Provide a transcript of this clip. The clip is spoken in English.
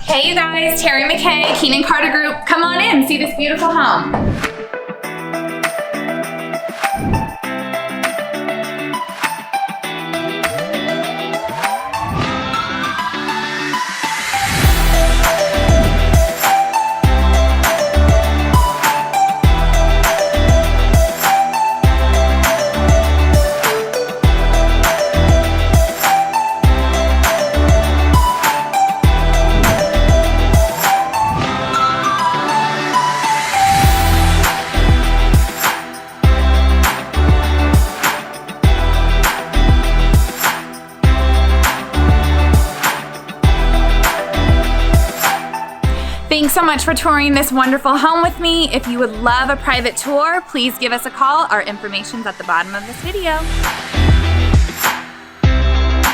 Hey you guys, Terry McKay, Keenan Carter Group. Come on in, see this beautiful home. Thanks so much for touring this wonderful home with me. If you would love a private tour, please give us a call. Our information's at the bottom of this video.